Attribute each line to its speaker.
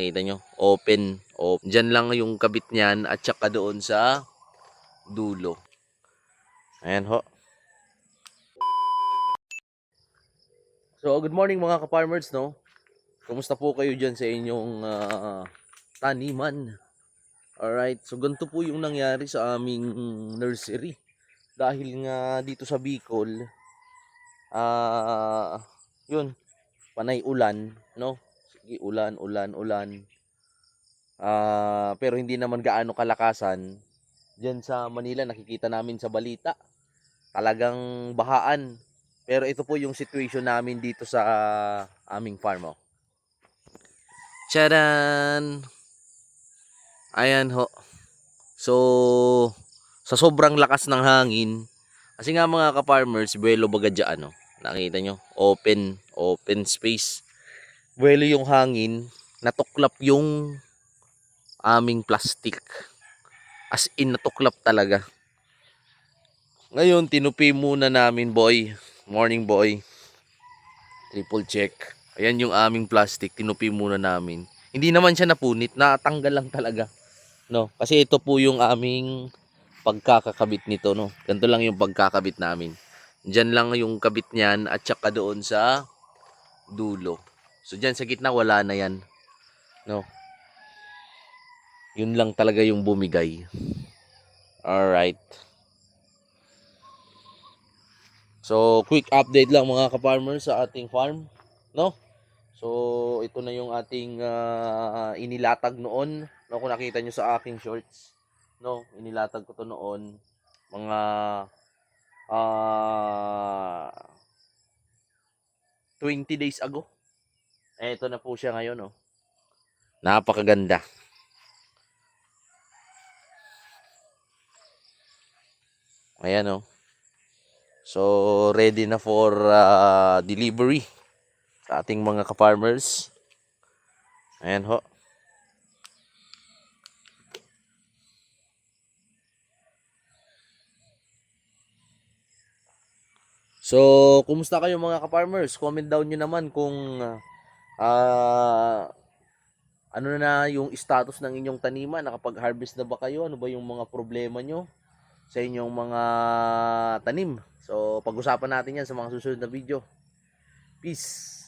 Speaker 1: Nakita nyo, open. Diyan lang yung kabit niyan at saka doon sa dulo. Ayan ho. So, good morning mga ka-farmers, no? Kumusta po kayo dyan sa inyong taniman? Alright, so ganito po yung nangyari sa aming nursery. Dahil nga dito sa Bicol, yun, panay ulan, no? Sige, ulan. Pero hindi naman gaano kalakasan. Diyan sa Manila, nakikita namin sa balita, talagang bahaan. Pero ito po yung situation namin dito sa aming farm. Oh. Charan! Ayan ho. So, sa sobrang lakas ng hangin, kasi nga mga ka-farmers, buwelo baga dyan, no? Nakita nyo, open space. Buwelo yung hangin, natuklap yung aming plastic. As in, natuklap talaga. Ngayon, tinupi muna namin, boy. Morning, boy. Triple check. Ayan yung aming plastic, tinupi muna namin. Hindi naman siya napunit, natanggal lang talaga. No, kasi ito po yung aming pagkakakabit nito, no. Ganito lang yung pagkakabit namin. Diyan lang yung kabit niyan at saka doon sa dulo. So diyan sa gitna wala na 'yan, no. Yun lang talaga yung bumigay. All right. So quick update lang mga ka-farmers sa ating farm, no. So ito na yung ating inilatag noon, no, kung nakita nyo sa aking shorts, no, inilatag ko to noon mga uh, 20 days ago. Ito na po siya ngayon, no. Napakaganda. Ayan, no. So ready na for delivery sa ating mga ka-farmers. Ayan ho. So, kumusta kayo mga ka-farmers? Comment down nyo naman kung ano na yung status ng inyong taniman. Nakapag-harvest na ba kayo? Ano ba yung mga problema nyo sa inyong mga tanim? So, pag-usapan natin yan sa mga susunod na video. Peace!